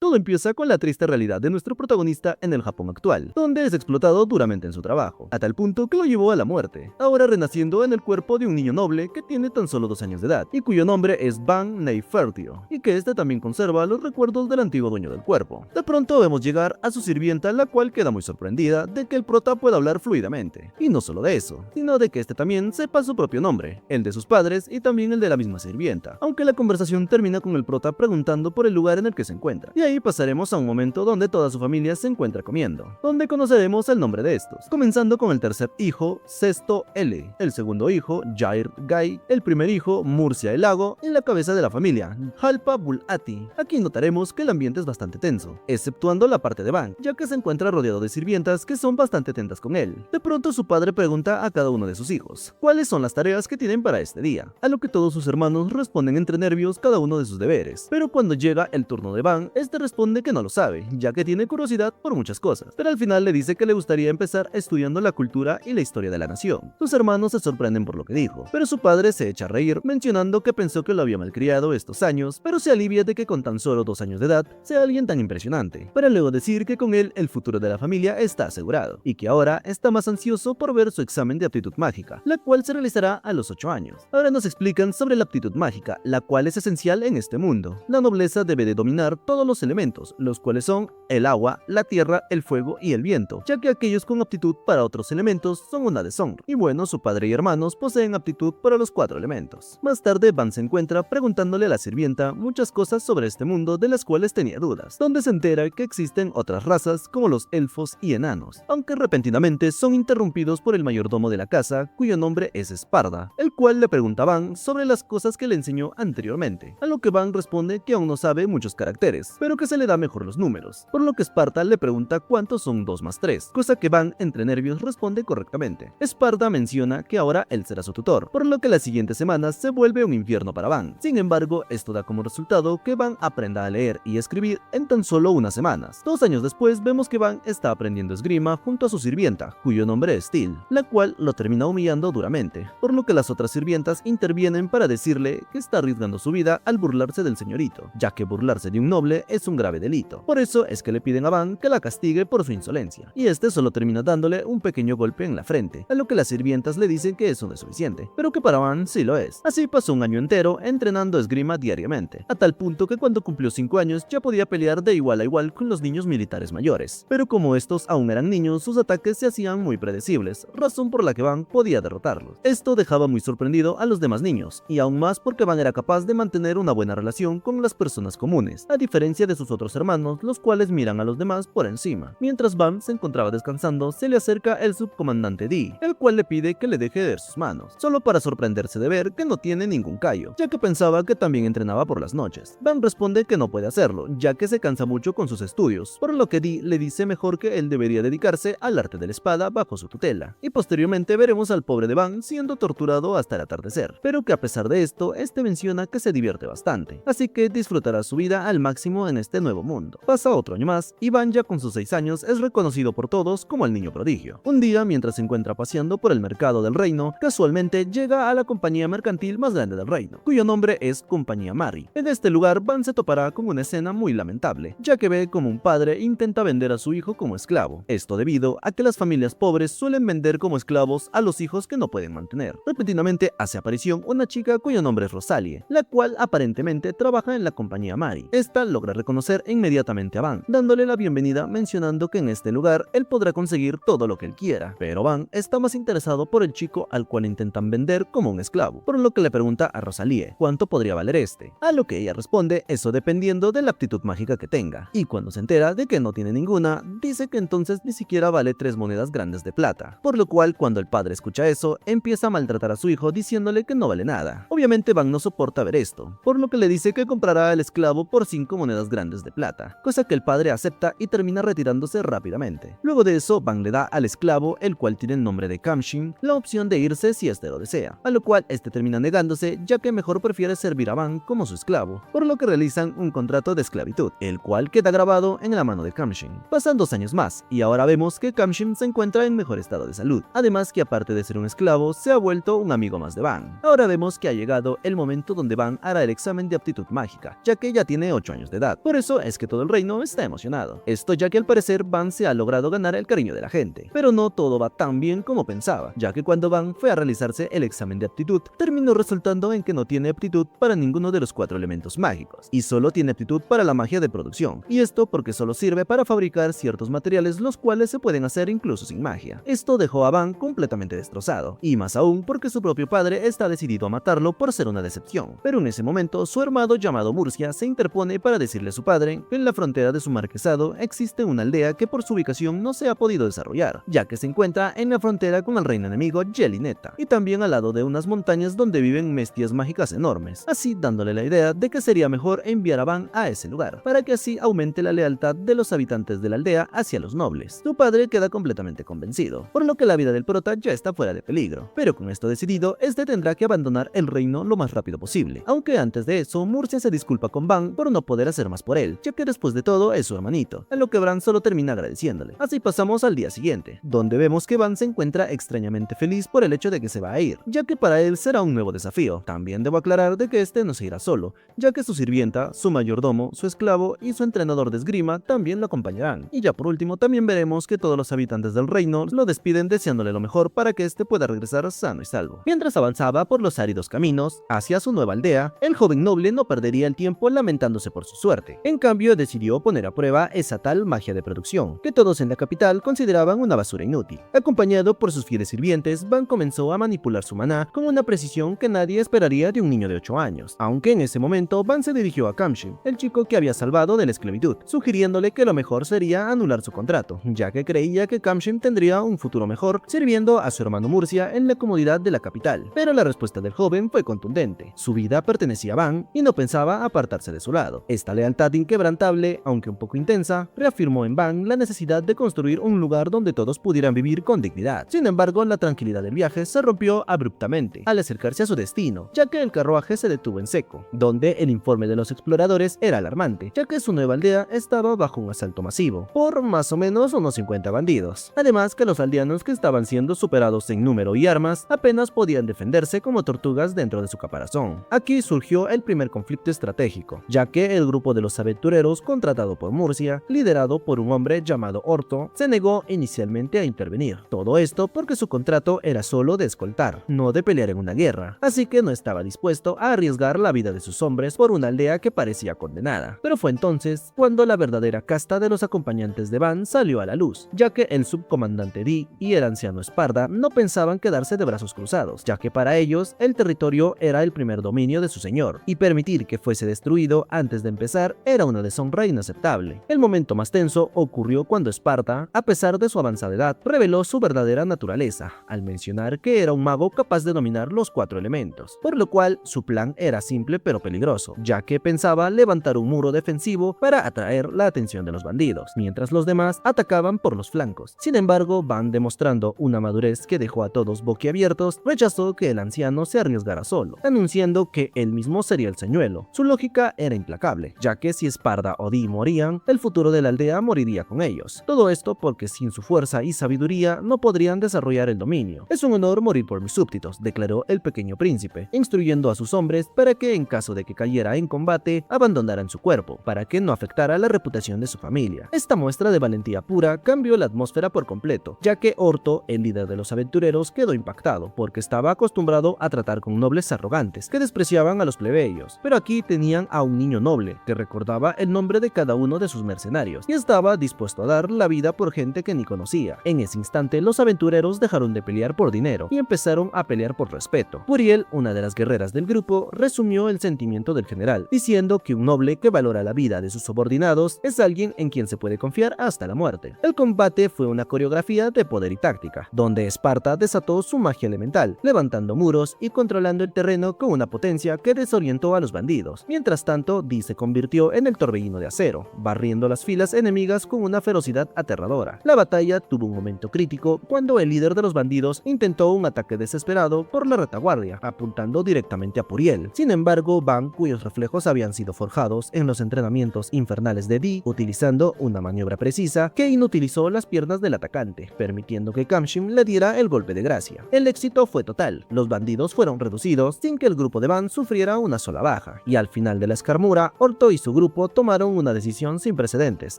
Todo empieza con la triste realidad de nuestro protagonista en el Japón actual, donde es explotado duramente en su trabajo, a tal punto que lo llevó a la muerte, ahora renaciendo en el cuerpo de un niño noble que tiene tan solo 2 años de edad, y cuyo nombre es Ban Neifertio, y que este también conserva los recuerdos del antiguo dueño del cuerpo. De pronto vemos llegar a su sirvienta, la cual queda muy sorprendida de que el prota pueda hablar fluidamente, y no solo de eso, sino de que este también sepa su propio nombre, el de sus padres y también el de la misma sirvienta, aunque la conversación termina con el prota preguntando por el lugar en el que se encuentra, y ahí pasaremos a un momento donde toda su familia se encuentra comiendo, donde conoceremos el nombre de estos, comenzando con el tercer hijo, Sesto L, el segundo hijo, Jair Gai, el primer hijo, Murcia el Lago, y la cabeza de la familia, Jalpa Bulati. Aquí notaremos que el ambiente es bastante tenso, exceptuando la parte de Ban, ya que se encuentra rodeado de sirvientas que son bastante atentas con él. De pronto su padre pregunta a cada uno de sus hijos, ¿cuáles son las tareas que tienen para este día? A lo que todos sus hermanos responden entre nervios cada uno de sus deberes, pero cuando llega el turno de Ban, este responde que no lo sabe, ya que tiene curiosidad por muchas cosas, pero al final le dice que le gustaría empezar estudiando la cultura y la historia de la nación. Sus hermanos se sorprenden por lo que dijo, pero su padre se echa a reír, mencionando que pensó que lo había malcriado estos años, pero se alivia de que con tan solo 2 años de edad sea alguien tan impresionante, para luego decir que con él el futuro de la familia está asegurado, y que ahora está más ansioso por ver su examen de aptitud mágica, la cual se realizará a los 8 años. Ahora nos explican sobre la aptitud mágica, la cual es esencial en este mundo. La nobleza debe de dominar todos los elementos, los cuales son el agua, la tierra, el fuego y el viento, ya que aquellos con aptitud para otros elementos son una deshonra. Y bueno, su padre y hermanos poseen aptitud para los 4 elementos. Más tarde, Ban se encuentra preguntándole a la sirvienta muchas cosas sobre este mundo de las cuales tenía dudas, donde se entera que existen otras razas como los elfos y enanos, aunque repentinamente son interrumpidos por el mayordomo de la casa, cuyo nombre es Esparda, el cual le pregunta a Ban sobre las cosas que le enseñó anteriormente, a lo que Ban responde que aún no sabe muchos caracteres, pero que se le da mejor los números, por lo que Esparta le pregunta cuántos son 2 más 3, cosa que Ban entre nervios responde correctamente. Esparta menciona que ahora él será su tutor, por lo que las siguientes semanas se vuelve un infierno para Ban. Sin embargo, esto da como resultado que Ban aprenda a leer y escribir en tan solo unas semanas. 2 años después vemos que Ban está aprendiendo esgrima junto a su sirvienta, cuyo nombre es Steel, la cual lo termina humillando duramente, por lo que las otras sirvientas intervienen para decirle que está arriesgando su vida al burlarse del señorito, ya que burlarse de un noble es un grave delito. Por eso es que le piden a Ban que la castigue por su insolencia, y este solo termina dándole un pequeño golpe en la frente, a lo que las sirvientas le dicen que eso no es suficiente, pero que para Ban sí lo es. Así pasó un año entero entrenando esgrima diariamente, a tal punto que cuando cumplió 5 años ya podía pelear de igual a igual con los niños militares mayores, pero como estos aún eran niños, sus ataques se hacían muy predecibles, razón por la que Ban podía derrotarlos. Esto dejaba muy sorprendido a los demás niños, y aún más porque Ban era capaz de mantener una buena relación con las personas comunes, a diferencia de sus otros hermanos, los cuales miran a los demás por encima. Mientras Ban se encontraba descansando, se le acerca el subcomandante D, el cual le pide que le deje ver sus manos, solo para sorprenderse de ver que no tiene ningún callo, ya que pensaba que también entrenaba por las noches. Ban responde que no puede hacerlo, ya que se cansa mucho con sus estudios, por lo que D le dice mejor que él debería dedicarse al arte de la espada bajo su tutela, y posteriormente veremos al pobre de Ban siendo torturado hasta el atardecer, pero que a pesar de esto, este menciona que se divierte bastante, así que disfrutará su vida al máximo en este nuevo mundo. Pasa otro año más, y Ban ya con sus 6 años es reconocido por todos como el niño prodigio. Un día, mientras se encuentra paseando por el mercado del reino, casualmente llega a la compañía mercantil más grande del reino, cuyo nombre es Compañía Mari. En este lugar, Ban se topará con una escena muy lamentable, ya que ve como un padre intenta vender a su hijo como esclavo, esto debido a que las familias pobres suelen vender como esclavos a los hijos que no pueden mantener. Repentinamente hace aparición una chica cuyo nombre es Rosalie, la cual aparentemente trabaja en la Compañía Mari. Esta logra reconocer inmediatamente a Ban, dándole la bienvenida mencionando que en este lugar él podrá conseguir todo lo que él quiera, pero Ban está más interesado por el chico al cual intentan vender como un esclavo, por lo que le pregunta a Rosalie cuánto podría valer este, a lo que ella responde eso dependiendo de la aptitud mágica que tenga, y cuando se entera de que no tiene ninguna, dice que entonces ni siquiera vale 3 monedas grandes de plata, por lo cual cuando el padre escucha eso, empieza a maltratar a su hijo diciéndole que no vale nada. Obviamente Ban no soporta ver esto, por lo que le dice que comprará al esclavo por 5 monedas grandes de plata, cosa que el padre acepta y termina retirándose rápidamente. Luego de eso, Ban le da al esclavo, el cual tiene el nombre de Kamshin, la opción de irse si este lo desea, a lo cual este termina negándose ya que mejor prefiere servir a Ban como su esclavo, por lo que realizan un contrato de esclavitud, el cual queda grabado en la mano de Kamshin. Pasan 2 años más, y ahora vemos que Kamshin se encuentra en mejor estado de salud, además que aparte de ser un esclavo, se ha vuelto un amigo más de Ban. Ahora vemos que ha llegado el momento donde Ban hará el examen de aptitud mágica, ya que ya tiene 8 años de edad, Por eso es que todo el reino está emocionado. Esto ya que al parecer Van se ha logrado ganar el cariño de la gente. Pero no todo va tan bien como pensaba, ya que cuando Van fue a realizarse el examen de aptitud, terminó resultando en que no tiene aptitud para ninguno de los 4 elementos mágicos, y solo tiene aptitud para la magia de producción, y esto porque solo sirve para fabricar ciertos materiales los cuales se pueden hacer incluso sin magia. Esto dejó a Van completamente destrozado, y más aún porque su propio padre está decidido a matarlo por ser una decepción. Pero en ese momento su hermano llamado Murcia se interpone para decirle a su padre que en la frontera de su marquesado existe una aldea que por su ubicación no se ha podido desarrollar, ya que se encuentra en la frontera con el reino enemigo Yelineta, y también al lado de unas montañas donde viven bestias mágicas enormes, así dándole la idea de que sería mejor enviar a Van a ese lugar, para que así aumente la lealtad de los habitantes de la aldea hacia los nobles. Su padre queda completamente convencido, por lo que la vida del prota ya está fuera de peligro, pero con esto decidido, este tendrá que abandonar el reino lo más rápido posible, aunque antes de eso, Murcia se disculpa con Van por no poder hacer más por él, ya que después de todo es su hermanito, a lo que Bran solo termina agradeciéndole. Así pasamos al día siguiente, donde vemos que Van se encuentra extrañamente feliz por el hecho de que se va a ir, ya que para él será un nuevo desafío. También debo aclarar de que este no se irá solo, ya que su sirvienta, su mayordomo, su esclavo y su entrenador de esgrima también lo acompañarán. Y ya por último también veremos que todos los habitantes del reino lo despiden deseándole lo mejor para que este pueda regresar sano y salvo. Mientras avanzaba por los áridos caminos hacia su nueva aldea, el joven noble no perdería el tiempo lamentándose por su suerte. En cambio decidió poner a prueba esa tal magia de producción, que todos en la capital consideraban una basura inútil. Acompañado por sus fieles sirvientes, Van comenzó a manipular su maná con una precisión que nadie esperaría de un niño de 8 años, aunque en ese momento Van se dirigió a Kamshim, el chico que había salvado de la esclavitud, sugiriéndole que lo mejor sería anular su contrato, ya que creía que Kamshim tendría un futuro mejor sirviendo a su hermano Murcia en la comodidad de la capital. Pero la respuesta del joven fue contundente. Su vida pertenecía a Van y no pensaba apartarse de su lado. Esta lealtad inquebrantable, aunque un poco intensa, reafirmó en Van la necesidad de construir un lugar donde todos pudieran vivir con dignidad. Sin embargo, la tranquilidad del viaje se rompió abruptamente al acercarse a su destino, ya que el carruaje se detuvo en seco, donde el informe de los exploradores era alarmante, ya que su nueva aldea estaba bajo un asalto masivo, por más o menos unos 50 bandidos. Además que los aldeanos que estaban siendo superados en número y armas apenas podían defenderse como tortugas dentro de su caparazón. Aquí surgió el primer conflicto estratégico, ya que el grupo de los aventureros contratado por Murcia, liderado por un hombre llamado Orto, se negó inicialmente a intervenir. Todo esto porque su contrato era solo de escoltar, no de pelear en una guerra, así que no estaba dispuesto a arriesgar la vida de sus hombres por una aldea que parecía condenada. Pero fue entonces cuando la verdadera casta de los acompañantes de Van salió a la luz, ya que el subcomandante Di y el anciano Esparda no pensaban quedarse de brazos cruzados, ya que para ellos el territorio era el primer dominio de su señor, y permitir que fuese destruido antes de empezar era una deshonra inaceptable. El momento más tenso ocurrió cuando Esparta, a pesar de su avanzada edad, reveló su verdadera naturaleza, al mencionar que era un mago capaz de dominar los 4 elementos, por lo cual su plan era simple pero peligroso, ya que pensaba levantar un muro defensivo para atraer la atención de los bandidos, mientras los demás atacaban por los flancos. Sin embargo, Van, demostrando una madurez que dejó a todos boquiabiertos, rechazó que el anciano se arriesgara solo, anunciando que él mismo sería el señuelo. Su lógica era implacable, ya que si Esparda o Di morían, el futuro de la aldea moriría con ellos. Todo esto porque sin su fuerza y sabiduría no podrían desarrollar el dominio. Es un honor morir por mis súbditos, declaró el pequeño príncipe, instruyendo a sus hombres para que en caso de que cayera en combate, abandonaran su cuerpo, para que no afectara la reputación de su familia. Esta muestra de valentía pura cambió la atmósfera por completo, ya que Orto, el líder de los aventureros, quedó impactado, porque estaba acostumbrado a tratar con nobles arrogantes, que despreciaban a los plebeyos. Pero aquí tenían a un niño noble, que recordaba el nombre de cada uno de sus mercenarios, y estaba dispuesto a dar la vida por gente que ni conocía. En ese instante, los aventureros dejaron de pelear por dinero, y empezaron a pelear por respeto. Puriel, una de las guerreras del grupo, resumió el sentimiento del general, diciendo que un noble que valora la vida de sus subordinados es alguien en quien se puede confiar hasta la muerte. El combate fue una coreografía de poder y táctica, donde Esparta desató su magia elemental, levantando muros y controlando el terreno con una potencia que desorientó a los bandidos. Mientras tanto, Di se convirtió en el torbellino de acero, barriendo las filas enemigas con una ferocidad aterradora. La batalla tuvo un momento crítico cuando el líder de los bandidos intentó un ataque desesperado por la retaguardia, apuntando directamente a Puriel. Sin embargo, Van, cuyos reflejos habían sido forjados en los entrenamientos infernales de Di, utilizando una maniobra precisa que inutilizó las piernas del atacante, permitiendo que Kamshim le diera el golpe de gracia. El éxito fue total, los bandidos fueron reducidos sin que el grupo de Van sufriera una sola baja, y al final de la escarmura, Orto y su grupo grupo tomaron una decisión sin precedentes,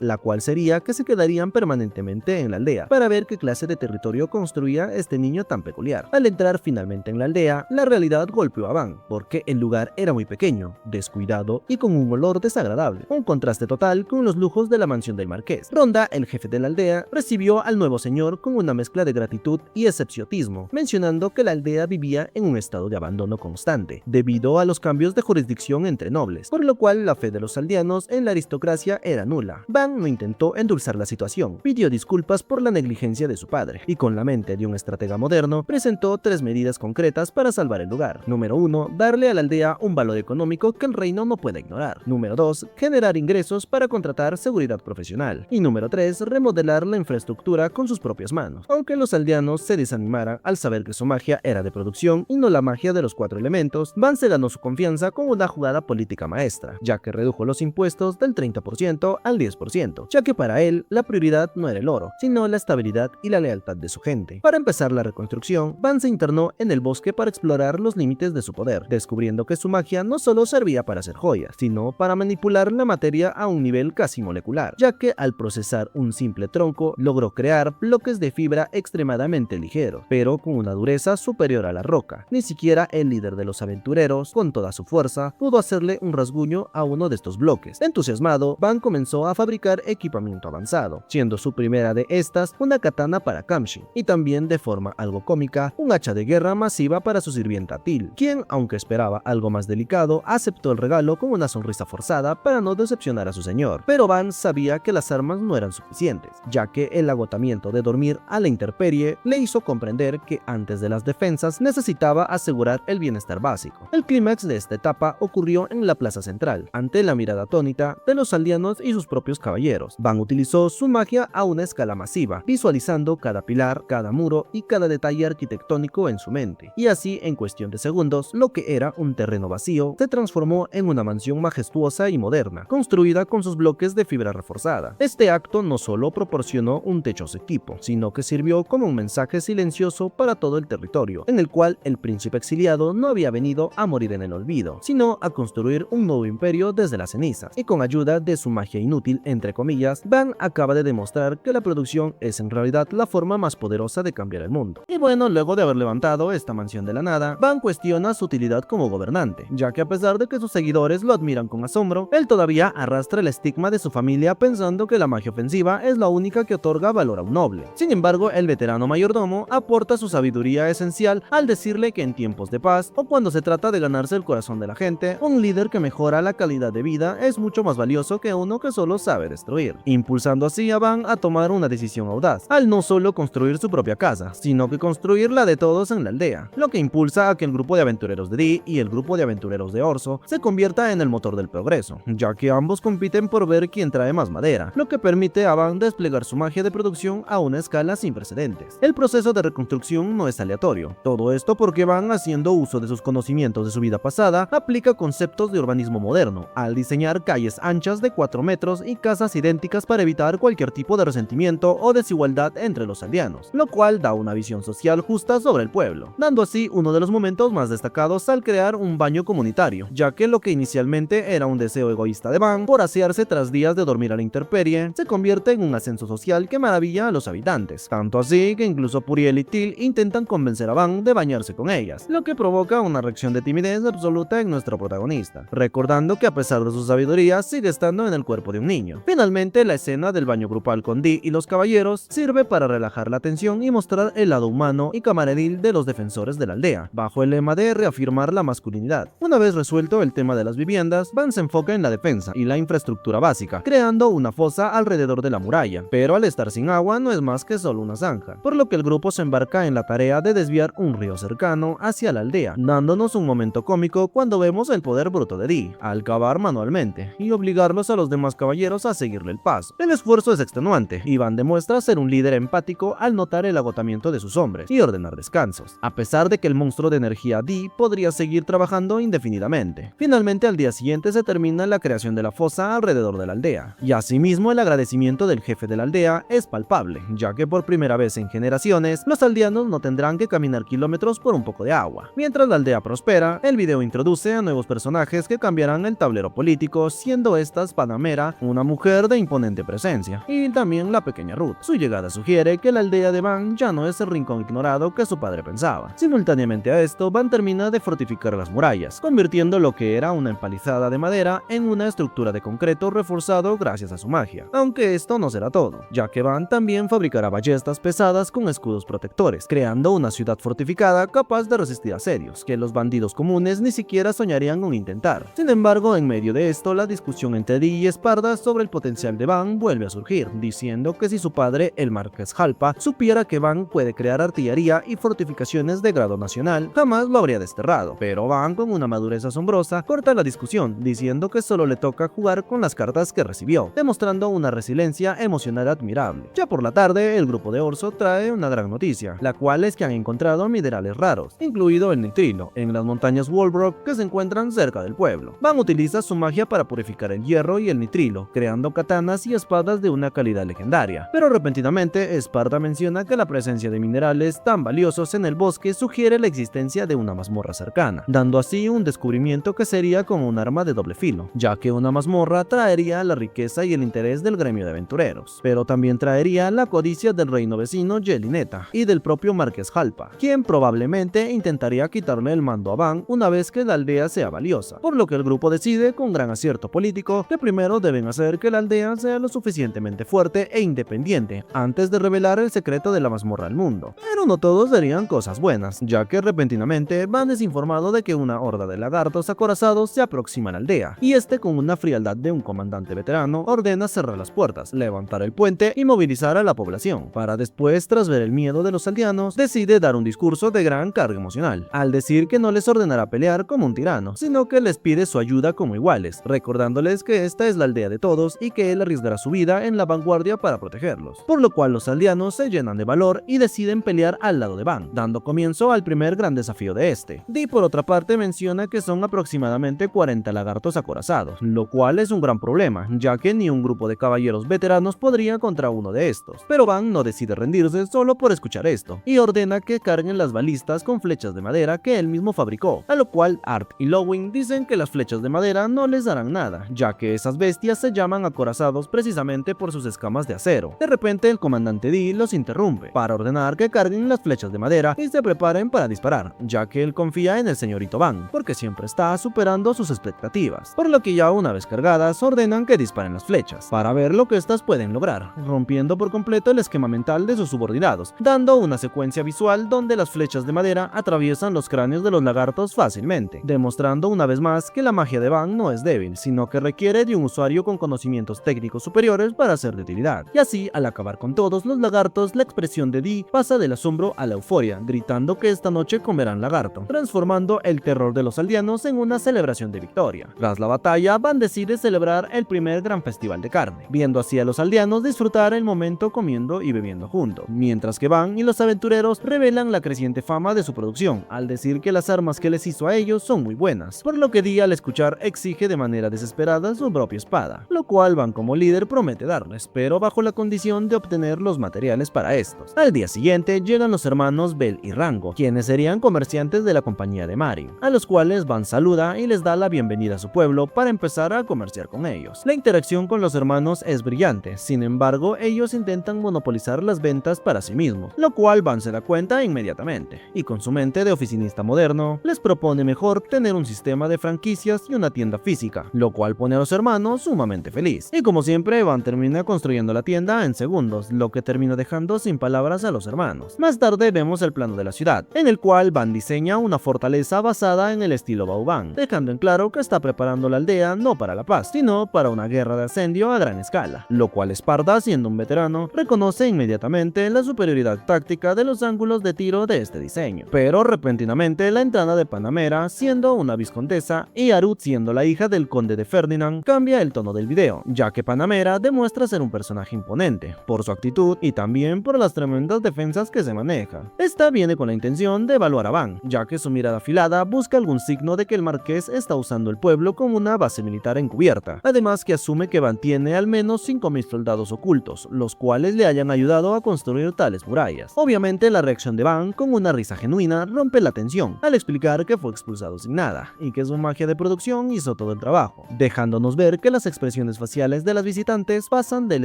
la cual sería que se quedarían permanentemente en la aldea para ver qué clase de territorio construía este niño tan peculiar. Al entrar finalmente en la aldea, la realidad golpeó a Van, porque el lugar era muy pequeño, descuidado y con un olor desagradable, un contraste total con los lujos de la mansión del marqués. Ronda, el jefe de la aldea, recibió al nuevo señor con una mezcla de gratitud y escepticismo, mencionando que la aldea vivía en un estado de abandono constante, debido a los cambios de jurisdicción entre nobles, por lo cual la fe de los aldeanos en la aristocracia era nula. Van no intentó endulzar la situación, pidió disculpas por la negligencia de su padre, y con la mente de un estratega moderno, presentó 3 medidas concretas para salvar el lugar. Número 1, darle a la aldea un valor económico que el reino no pueda ignorar. Número 2, generar ingresos para contratar seguridad profesional. Y número 3, remodelar la infraestructura con sus propias manos. Aunque los aldeanos se desanimaran al saber que su magia era de producción y no la magia de los 4 elementos, Van se ganó su confianza con una jugada política maestra, ya que redujo los impuestos del 30% al 10%, ya que para él la prioridad no era el oro, sino la estabilidad y la lealtad de su gente. Para empezar la reconstrucción, Van se internó en el bosque para explorar los límites de su poder, descubriendo que su magia no solo servía para hacer joyas, sino para manipular la materia a un nivel casi molecular, ya que al procesar un simple tronco logró crear bloques de fibra extremadamente ligeros, pero con una dureza superior a la roca. Ni siquiera el líder de los aventureros, con toda su fuerza, pudo hacerle un rasguño a uno de estos bloques. Entusiasmado, Van comenzó a fabricar equipamiento avanzado, siendo su primera de estas una katana para Kamshin, y también de forma algo cómica, un hacha de guerra masiva para su sirvienta Til, quien, aunque esperaba algo más delicado, aceptó el regalo con una sonrisa forzada para no decepcionar a su señor. Pero Van sabía que las armas no eran suficientes, ya que el agotamiento de dormir a la intemperie le hizo comprender que antes de las defensas necesitaba asegurar el bienestar básico. El clímax de esta etapa ocurrió en la plaza central, ante la mirada atónita de los aldeanos y sus propios caballeros. Van utilizó su magia a una escala masiva, visualizando cada pilar, cada muro y cada detalle arquitectónico en su mente, y así en cuestión de segundos, lo que era un terreno vacío se transformó en una mansión majestuosa y moderna, construida con sus bloques de fibra reforzada. Este acto no solo proporcionó un techo asequible, sino que sirvió como un mensaje silencioso para todo el territorio, en el cual el príncipe exiliado no había venido a morir en el olvido, sino a construir un nuevo imperio desde las cenizas, y con ayuda de su magia inútil, entre comillas, Van acaba de demostrar que la producción es en realidad la forma más poderosa de cambiar el mundo. Y bueno, luego de haber levantado esta mansión de la nada, Van cuestiona su utilidad como gobernante, ya que a pesar de que sus seguidores lo admiran con asombro, él todavía arrastra el estigma de su familia pensando que la magia ofensiva es la única que otorga valor a un noble. Sin embargo, el veterano mayordomo aporta su sabiduría esencial al decirle que en tiempos de paz o cuando se trata de ganarse el corazón de la gente, un líder que mejora la calidad de vida es mucho más valioso que uno que solo sabe destruir, impulsando así a Van a tomar una decisión audaz, al no solo construir su propia casa, sino que construir la de todos en la aldea, lo que impulsa a que el grupo de aventureros de Dee y el grupo de aventureros de Orso se convierta en el motor del progreso, ya que ambos compiten por ver quién trae más madera, lo que permite a Van desplegar su magia de producción a una escala sin precedentes. El proceso de reconstrucción no es aleatorio, todo esto porque Van, haciendo uso de sus conocimientos de su vida pasada, aplica conceptos de urbanismo moderno, al diseñar calles anchas de 4 metros y casas idénticas para evitar cualquier tipo de resentimiento o desigualdad entre los aldeanos, lo cual da una visión social justa sobre el pueblo, dando así uno de los momentos más destacados al crear un baño comunitario, ya que lo que inicialmente era un deseo egoísta de Van por asearse tras días de dormir a la intemperie, se convierte en un ascenso social que maravilla a los habitantes, tanto así que incluso Puriel y Til intentan convencer a Van de bañarse con ellas, lo que provoca una reacción de timidez absoluta en nuestro protagonista, recordando que a pesar de su sabiduría sigue estando en el cuerpo de un niño. Finalmente, la escena del baño grupal con Dee y los caballeros sirve para relajar la tensión y mostrar el lado humano y camaradil de los defensores de la aldea, bajo el lema de reafirmar la masculinidad. Una vez resuelto el tema de las viviendas, Van se enfoca en la defensa y la infraestructura básica, creando una fosa alrededor de la muralla, pero al estar sin agua no es más que solo una zanja, por lo que el grupo se embarca en la tarea de desviar un río cercano hacia la aldea, dándonos un momento cómico cuando vemos el poder bruto de Dee al cavar manualmente y obligarlos a los demás caballeros a seguirle el paso. El esfuerzo es extenuante y Van demuestra ser un líder empático al notar el agotamiento de sus hombres y ordenar descansos, a pesar de que el monstruo de energía Dee podría seguir trabajando indefinidamente. Finalmente, al día siguiente se termina la creación de la fosa alrededor de la aldea, y asimismo el agradecimiento del jefe de la aldea es palpable, ya que por primera vez en generaciones, los aldeanos no tendrán que caminar kilómetros por un poco de agua. Mientras la aldea prospera, el video introduce a nuevos personajes que cambiarán el tablero político público, siendo estas Panamera, una mujer de imponente presencia, y también la pequeña Ruth. Su llegada sugiere que la aldea de Van ya no es el rincón ignorado que su padre pensaba. Simultáneamente a esto, Van termina de fortificar las murallas, convirtiendo lo que era una empalizada de madera en una estructura de concreto reforzado gracias a su magia. Aunque esto no será todo, ya que Van también fabricará ballestas pesadas con escudos protectores, creando una ciudad fortificada capaz de resistir asedios, que los bandidos comunes ni siquiera soñarían con intentar. Sin embargo, en medio de esto, la discusión entre Dee y Esparda sobre el potencial de Van vuelve a surgir, diciendo que si su padre, el Marqués Jalpa, supiera que Van puede crear artillería y fortificaciones de grado nacional, jamás lo habría desterrado. Pero Van, con una madurez asombrosa, corta la discusión, diciendo que solo le toca jugar con las cartas que recibió, demostrando una resiliencia emocional admirable. Ya por la tarde, el grupo de Orso trae una gran noticia, la cual es que han encontrado minerales raros, incluido el nitrilo, en las montañas Walbrook que se encuentran cerca del pueblo. Van utiliza su magia para purificar el hierro y el nitrilo, creando katanas y espadas de una calidad legendaria. Pero repentinamente, Esparda menciona que la presencia de minerales tan valiosos en el bosque sugiere la existencia de una mazmorra cercana, dando así un descubrimiento que sería como un arma de doble filo, ya que una mazmorra traería la riqueza y el interés del gremio de aventureros, pero también traería la codicia del reino vecino Yelineta y del propio Marqués Jalpa, quien probablemente intentaría quitarle el mando a Van una vez que la aldea sea valiosa, por lo que el grupo decide con gran acierto político que primero deben hacer que la aldea sea lo suficientemente fuerte e independiente antes de revelar el secreto de la mazmorra al mundo. Pero no todos serían cosas buenas, ya que repentinamente Van es informado de que una horda de lagartos acorazados se aproxima a la aldea, y este, con una frialdad de un comandante veterano, ordena cerrar las puertas, levantar el puente y movilizar a la población, para después, tras ver el miedo de los aldeanos, decide dar un discurso de gran carga emocional, al decir que no les ordenará pelear como un tirano, sino que les pide su ayuda como iguales, recordándoles que esta es la aldea de todos y que él arriesgará su vida en la vanguardia para protegerlos, por lo cual los aldeanos se llenan de valor y deciden pelear al lado de Van, dando comienzo al primer gran desafío de este. Dee, por otra parte, menciona que son aproximadamente 40 lagartos acorazados, lo cual es un gran problema, ya que ni un grupo de caballeros veteranos podría contra uno de estos, pero Van no decide rendirse solo por escuchar esto, y ordena que carguen las balistas con flechas de madera que él mismo fabricó, a lo cual Art y Lowing dicen que las flechas de madera no les darán nada, ya que esas bestias se llaman acorazados precisamente por sus escamas de acero. De repente, el comandante Dee los interrumpe para ordenar que carguen las flechas de madera y se preparen para disparar, ya que él confía en el señorito Van, porque siempre está superando sus expectativas, por lo que ya una vez cargadas ordenan que disparen las flechas, para ver lo que estas pueden lograr, rompiendo por completo el esquema mental de sus subordinados, dando una secuencia visual donde las flechas de madera atraviesan los cráneos de los lagartos fácilmente, demostrando una vez más que la magia de Van no es débil, sino que requiere de un usuario con conocimientos técnicos superiores para ser de utilidad. Y así, al acabar con todos los lagartos, la expresión de Dee pasa del asombro a la euforia, gritando que esta noche comerán lagarto, transformando el terror de los aldeanos en una celebración de victoria. Tras la batalla, Van decide celebrar el primer gran festival de carne, viendo así a los aldeanos disfrutar el momento comiendo y bebiendo juntos, mientras que Van y los aventureros revelan la creciente fama de su producción, al decir que las armas que les hizo a ellos son muy buenas, por lo que Dee, al escuchar, exige de manera desesperada su propia espada, lo cual Van como líder promete darles, pero bajo la condición de obtener los materiales para estos. Al día siguiente llegan los hermanos Bell y Rango, quienes serían comerciantes de la compañía de Marin, a los cuales Van saluda y les da la bienvenida a su pueblo para empezar a comerciar con ellos. La interacción con los hermanos es brillante, sin embargo ellos intentan monopolizar las ventas para sí mismos, lo cual Van se da cuenta inmediatamente, y con su mente de oficinista moderno, les propone mejor tener un sistema de franquicias y una tienda física, lo cual pone a los hermanos sumamente feliz. Y como siempre, Van termina construyendo la tienda en segundos, lo que termina dejando sin palabras a los hermanos. Más tarde vemos el plano de la ciudad, en el cual Van diseña una fortaleza basada en el estilo Vauban, dejando en claro que está preparando la aldea no para la paz, sino para una guerra de asedio a gran escala, lo cual Esparda, siendo un veterano, reconoce inmediatamente la superioridad táctica de los ángulos de tiro de este diseño. Pero repentinamente, la entrada de Panamera, siendo una viscondesa, y Arut, siendo la hija del conde de Ferdinand, cambia el tono del video, ya que Panamera demuestra ser un personaje imponente, por su actitud y también por las tremendas defensas que se maneja. Esta viene con la intención de evaluar a Van, ya que su mirada afilada busca algún signo de que el marqués está usando el pueblo como una base militar encubierta, además que asume que Van tiene al menos 5.000 soldados ocultos, los cuales le hayan ayudado a construir tales murallas. Obviamente, la reacción de Van, con una risa genuina, rompe la tensión, al explicar que fue expulsado sin nada, y que su magia de producción hizo todo el trabajo trabajo, dejándonos ver que las expresiones faciales de las visitantes pasan del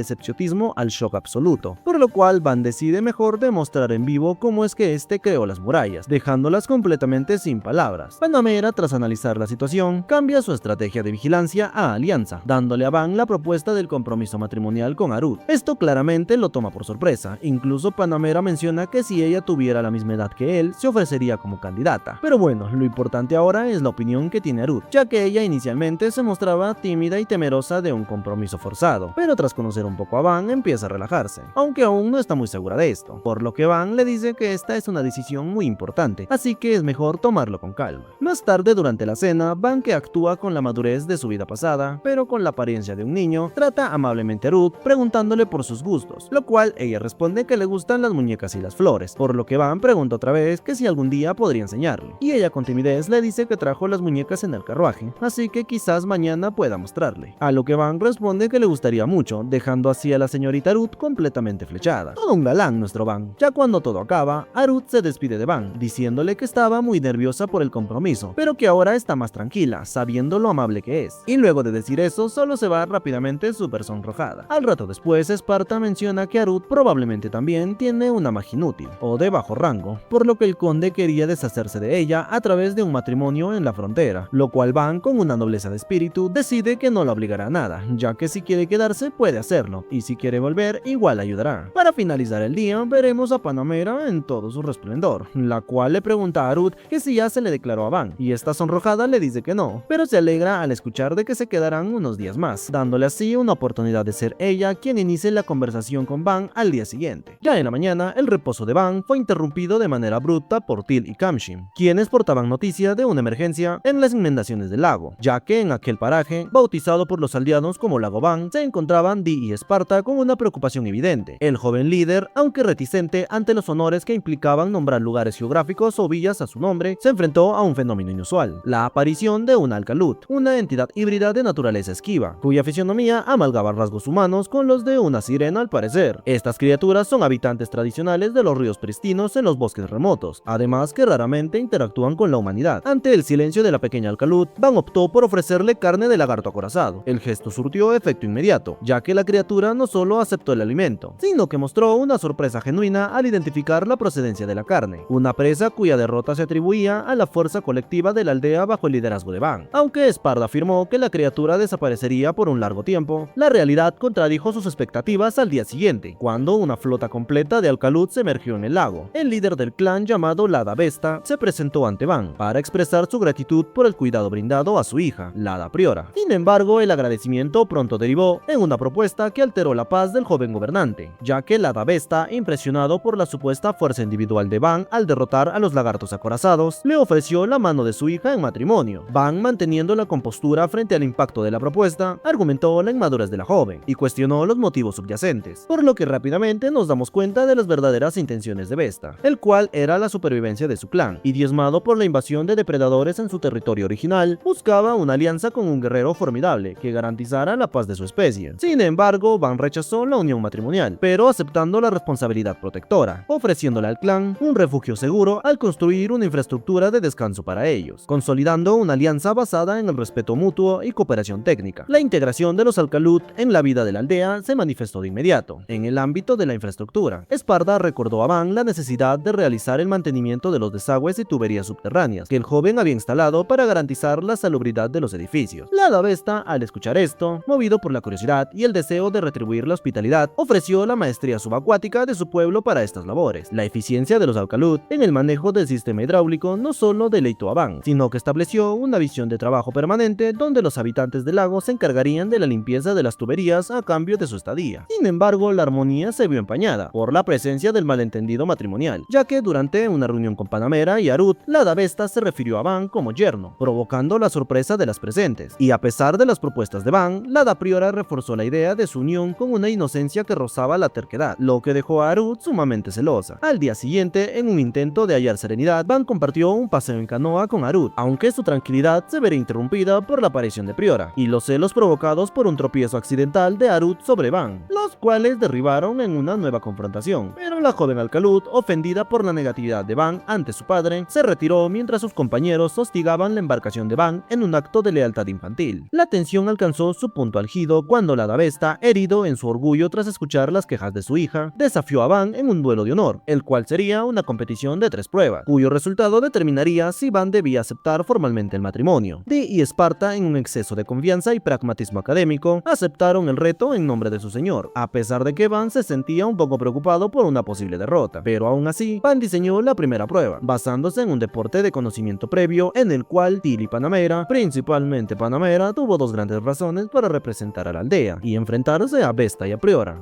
escepticismo al shock absoluto, por lo cual Van decide mejor demostrar en vivo cómo es que este creó las murallas, dejándolas completamente sin palabras. Panamera, tras analizar la situación, cambia su estrategia de vigilancia a alianza, dándole a Van la propuesta del compromiso matrimonial con Harut. Esto claramente lo toma por sorpresa, incluso Panamera menciona que si ella tuviera la misma edad que él, se ofrecería como candidata. Pero bueno, lo importante ahora es la opinión que tiene Harut, ya que ella inicialmente se mostraba tímida y temerosa de un compromiso forzado, pero tras conocer un poco a Van empieza a relajarse, aunque aún no está muy segura de esto, por lo que Van le dice que esta es una decisión muy importante, así que es mejor tomarlo con calma. Más tarde durante la cena, Van, que actúa con la madurez de su vida pasada, pero con la apariencia de un niño, trata amablemente a Harut preguntándole por sus gustos, lo cual ella responde que le gustan las muñecas y las flores, por lo que Van pregunta otra vez que si algún día podría enseñarle, y ella con timidez le dice que trajo las muñecas en el carruaje, así que quizás mañana pueda mostrarle, a lo que Van responde que le gustaría mucho, dejando así a la señorita Harut completamente flechada. Todo un galán nuestro Van. Ya cuando todo acaba, Harut se despide de Van, diciéndole que estaba muy nerviosa por el compromiso, pero que ahora está más tranquila, sabiendo lo amable que es, y luego de decir eso, solo se va rápidamente súper sonrojada. Al rato después, Esparta menciona que Harut probablemente también tiene una magia inútil, o de bajo rango, por lo que el conde quería deshacerse de ella a través de un matrimonio en la frontera, lo cual Van, con una nobleza de espíritu, decide que no la obligará a nada, ya que si quiere quedarse puede hacerlo, y si quiere volver igual ayudará. Para finalizar el día, veremos a Panamera en todo su resplendor, la cual le pregunta a Harut que si ya se le declaró a Van, y esta sonrojada le dice que no, pero se alegra al escuchar de que se quedarán unos días más, dándole así una oportunidad de ser ella quien inicie la conversación con Van al día siguiente. Ya en la mañana, el reposo de Van fue interrumpido de manera abrupta por Teal y Kamshim, quienes portaban noticia de una emergencia en las inundaciones del lago, ya que en aquel paraje, bautizado por los aldeanos como Lago Van, se encontraban Dee y Esparta con una preocupación evidente. El joven líder, aunque reticente ante los honores que implicaban nombrar lugares geográficos o villas a su nombre, se enfrentó a un fenómeno inusual, la aparición de un Alcalut, una entidad híbrida de naturaleza esquiva, cuya fisionomía amalgaba rasgos humanos con los de una sirena al parecer. Estas criaturas son habitantes tradicionales de los ríos pristinos en los bosques remotos, además que raramente interactúan con la humanidad. Ante el silencio de la pequeña Alcalut, Van optó por ofrecerle carne de lagarto acorazado. El gesto surtió efecto inmediato, ya que la criatura no solo aceptó el alimento, sino que mostró una sorpresa genuina al identificar la procedencia de la carne, una presa cuya derrota se atribuía a la fuerza colectiva de la aldea bajo el liderazgo de Van. Aunque Esparta afirmó que la criatura desaparecería por un largo tiempo, la realidad contradijo sus expectativas al día siguiente, cuando una flota completa de Alcalut se emergió en el lago. El líder del clan, llamado Lada Vesta, se presentó ante Van para expresar su gratitud por el cuidado brindado a su hija, Lada Priora. Sin embargo, el agradecimiento pronto derivó en una propuesta que alteró la paz del joven gobernante, ya que Lada Vesta, impresionado por la supuesta fuerza individual de Van al derrotar a los lagartos acorazados, le ofreció la mano de su hija en matrimonio. Van, manteniendo la compostura frente al impacto de la propuesta, argumentó la inmadurez de la joven y cuestionó los motivos subyacentes, por lo que rápidamente nos damos cuenta de las verdaderas intenciones de Vesta, el cual era la supervivencia de su clan, y diezmado por la invasión de depredadores en su territorio original, buscaba una alianza con un guerrero formidable que garantizara la paz de su especie. Sin embargo, Van rechazó la unión matrimonial, pero aceptando la responsabilidad protectora, ofreciéndole al clan un refugio seguro al construir una infraestructura de descanso para ellos, consolidando una alianza basada en el respeto mutuo y cooperación técnica. La integración de los Alcalut en la vida de la aldea se manifestó de inmediato. En el ámbito de la infraestructura, Esparta recordó a Van la necesidad de realizar el mantenimiento de los desagües y tuberías subterráneas que el joven había instalado para garantizar la salubridad de los edificios. Lada Vesta, al escuchar esto, movido por la curiosidad y el deseo de retribuir la hospitalidad, ofreció la maestría subacuática de su pueblo para estas labores. La eficiencia de los Alcalut en el manejo del sistema hidráulico no solo deleitó a Van, sino que estableció una visión de trabajo permanente donde los habitantes del lago se encargarían de la limpieza de las tuberías a cambio de su estadía. Sin embargo, la armonía se vio empañada por la presencia del malentendido matrimonial, ya que durante una reunión con Panamera y Harut, Lada Vesta se refirió a Van como yerno, provocando la sorpresa de las presentes, y a pesar de las propuestas de Van, Lada Priora reforzó la idea de su unión con una inocencia que rozaba la terquedad, lo que dejó a Harut sumamente celosa. Al día siguiente, en un intento de hallar serenidad, Van compartió un paseo en canoa con Harut, aunque su tranquilidad se vería interrumpida por la aparición de Priora, y los celos provocados por un tropiezo accidental de Harut sobre Van, los cuales derribaron en una nueva confrontación. Pero la joven Alcalut, ofendida por la negatividad de Van ante su padre, se retiró mientras sus compañeros hostigaban la embarcación de Van en un acto de lealtad infantil. La tensión alcanzó su punto álgido cuando la Vesta, herido en su orgullo tras escuchar las quejas de su hija, desafió a Van en un duelo de honor, el cual sería una competición de 3 pruebas, cuyo resultado determinaría si Van debía aceptar formalmente el matrimonio. Dee y Esparta, en un exceso de confianza y pragmatismo académico, aceptaron el reto en nombre de su señor, a pesar de que Van se sentía un poco preocupado por una posible derrota. Pero aún así, Van diseñó la primera prueba, basándose en un deporte de conocimiento previo en el cual Teal y Panamera, principalmente Panamera, tuvo 2 grandes razones para representar a la aldea y enfrentarse a Vesta y a Priora.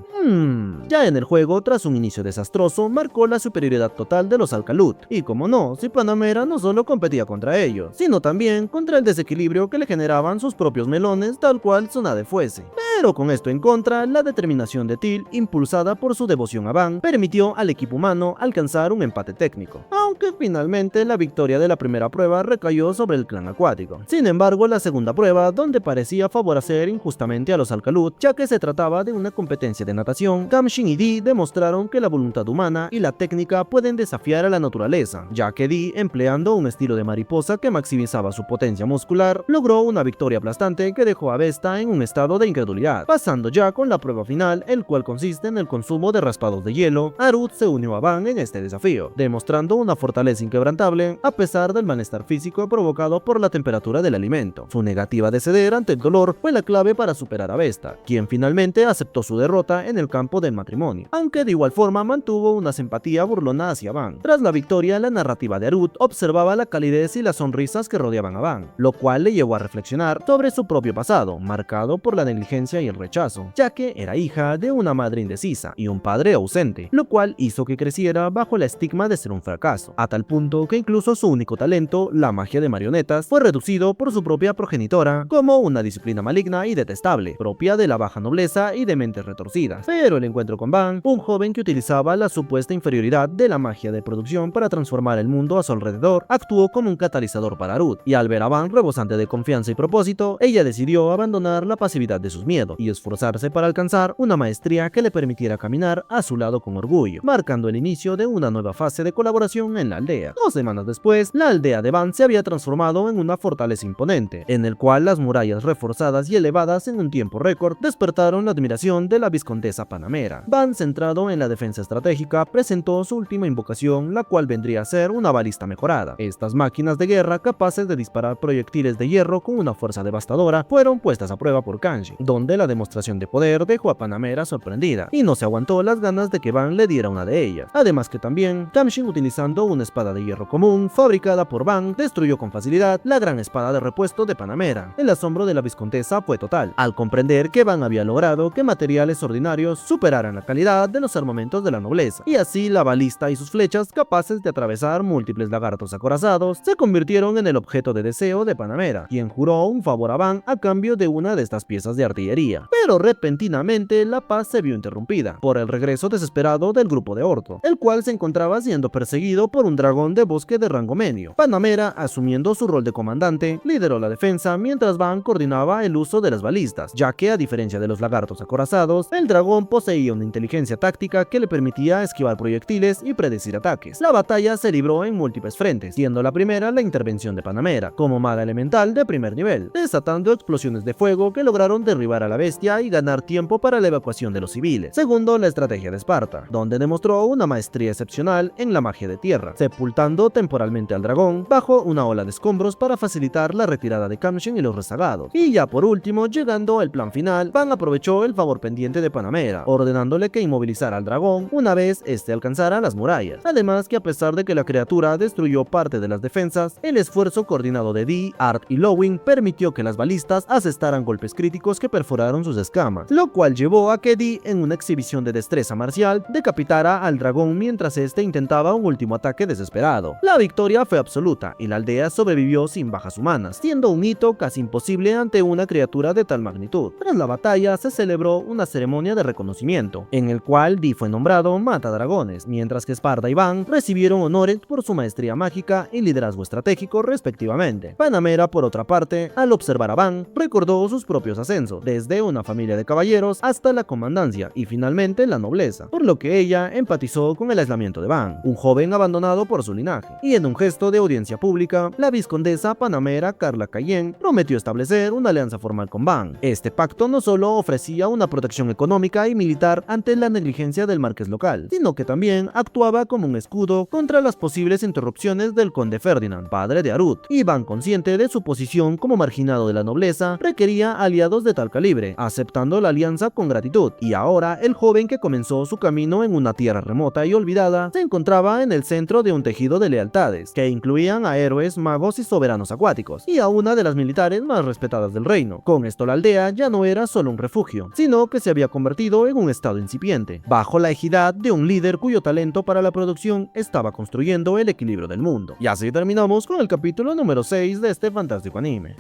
Ya en el juego, tras un inicio desastroso, marcó la superioridad total de los Alcalut, y como no, si Panamera no solo competía contra ellos, sino también contra el desequilibrio que le generaban sus propios melones, tal cual Tsunade fuese. Pero con esto en contra, la determinación de Teal, impulsada por su devoción a Van, permitió al equipo humano alcanzar un empate técnico, aunque finalmente la victoria de la primera prueba recayó sobre el clan acuático. Sin embargo, la segunda prueba, donde parecía favorecer injustamente a los Alcalut, ya que se trataba de una competencia de natación, Kamshin y Dee demostraron que la voluntad humana y la técnica pueden desafiar a la naturaleza, ya que Dee, empleando un estilo de mariposa que maximizaba su potencia muscular, logró una victoria aplastante que dejó a Vesta en un estado de incredulidad. Pasando ya con la prueba final, el cual consiste en el consumo de raspados de hielo, Arut se unió a Van en este desafío, demostrando una fortaleza inquebrantable a pesar del malestar físico provocado por la temperatura del alimento. Su negativa de ceder ante el dolor fue la clave para superar a Vesta, quien finalmente aceptó su derrota en el campo del matrimonio, aunque de igual forma mantuvo una simpatía burlona hacia Van. Tras la victoria, la narrativa de Arut observaba la calidez y las sonrisas que rodeaban a Van, lo cual le llevó a reflexionar sobre su propio pasado, marcado por la negligencia y el rechazo, ya que era hija de una madre indecisa y un padre ausente, lo cual hizo que creciera bajo el estigma de ser un fracaso, a tal punto que incluso su único talento, la magia de marionetas, fue reducido por su propia progenitora como una disciplina maligna y detestable, propia de la baja nobleza y de mentes retorcidas. Pero el encuentro con Van, un joven que utilizaba la supuesta inferioridad de la magia de producción para transformar el mundo a su alrededor, actuó como un catalizador para Arut, y al ver a Van rebosante de confianza y propósito, ella decidió abandonar la pasividad de sus miedos y esforzarse para alcanzar una maestría que le permitiera caminar a su lado con orgullo, marcando el inicio de una nueva fase de colaboración en la aldea. 2 semanas después, la aldea de Van se había transformado en una fortaleza imponente, en el cual las murallas reforzadas y elevadas en un tiempo récord despertaron la admiración de la viscondesa Panamera. Van, centrado en la defensa estratégica, presentó su última invocación, la cual vendría a ser una balista mejorada. Estas máquinas de guerra, capaces de disparar proyectiles de hierro con una fuerza devastadora, fueron puestas a prueba por Kanji, donde la demostración de poder dejó a Panamera sorprendida, y no se aguantó las ganas de que Van le diera una de ellas. Además que también, Kamshin, utilizando una espada de hierro común, fabricada por Van, destruyó con facilidad la gran espada de repuesto de Panamera. El asombro de la viscontesa fue total, al comprender que Van había logrado que materiales ordinarios superaran la calidad de los armamentos de la nobleza, y así la balista y sus flechas, capaces de atravesar múltiples lagartos acorazados, se convirtieron en el objeto de deseo de Panamera, quien juró un favor a Van a cambio de una de estas piezas de artillería. Pero repentinamente la paz se vio interrumpida por el regreso desesperado del grupo de Orto, el cual se encontraba siendo perseguido por un dragón de bosque de rango medio. Panamera, asumiendo su rol de comandante, lideró la defensa mientras Van coordinaba el uso de las balistas, ya que a diferencia de los lagartos acorazados, el dragón poseía una inteligencia táctica que le permitía esquivar proyectiles y predecir ataques. La batalla se libró en múltiples frentes, siendo la primera la intervención de Panamera, como maga elemental de primer nivel, desatando explosiones de fuego que lograron derribar a la bestia y ganar tiempo para la evacuación de los civiles. Segundo, la estrategia de Esparta, donde demostró una maestría excepcional en la magia de tierra, sepultando temporalmente al dragón bajo una ola de escombros para facilitar la retirada de Kamshin y los rezagados. Y ya por último, llegando al plan final, Van aprovechó el favor pendiente de Panamera, ordenándole que inmovilizara al dragón una vez este alcanzara las murallas. Además que a pesar de que la criatura destruyó parte de las defensas, el esfuerzo coordinado de Dee, Art y Lowing permitió que las balistas asestaran golpes críticos que perforaron sus escamas, lo cual llevó a que Dee, en una exhibición de destreza marcial, decapitara al dragón mientras este intentaba un último ataque desesperado. La victoria fue absoluta y la aldea sobrevivió sin bajas humanas, siendo un hito casi imposible ante una criatura de tal magnitud. Tras la batalla se celebró una ceremonia de reconocimiento, en el cual Dee fue nombrado Matadragones, mientras que Esparta y Van recibieron honores por su maestría mágica y liderazgo estratégico respectivamente. Panamera, por otra parte, al observar a Van, recordó sus propios ascensos, desde una familia de caballeros hasta la comandancia y finalmente la nobleza, por lo que ella empatizó con el aislamiento de Van, un joven abandonado por su linaje, y en un gesto de audiencia pública, la viscondesa Panamera Carla Cayet Yen prometió establecer una alianza formal con Bang. Este pacto no solo ofrecía una protección económica y militar ante la negligencia del marqués local, sino que también actuaba como un escudo contra las posibles interrupciones del conde Ferdinand, padre de Arut, y Bang, consciente de su posición como marginado de la nobleza, requería aliados de tal calibre, aceptando la alianza con gratitud, y ahora el joven que comenzó su camino en una tierra remota y olvidada se encontraba en el centro de un tejido de lealtades, que incluían a héroes, magos y soberanos acuáticos, y a una de las militares más respetadas del reino. Con esto la aldea ya no era solo un refugio, sino que se había convertido en un estado incipiente, bajo la ejidad de un líder cuyo talento para la producción estaba construyendo el equilibrio del mundo. Y así terminamos con el capítulo número 6 de este fantástico anime.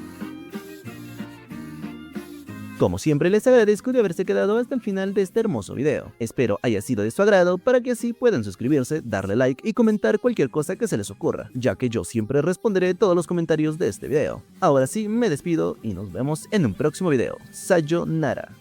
Como siempre, les agradezco de haberse quedado hasta el final de este hermoso video. Espero haya sido de su agrado para que así puedan suscribirse, darle like y comentar cualquier cosa que se les ocurra, ya que yo siempre responderé todos los comentarios de este video. Ahora sí, me despido y nos vemos en un próximo video. Sayonara.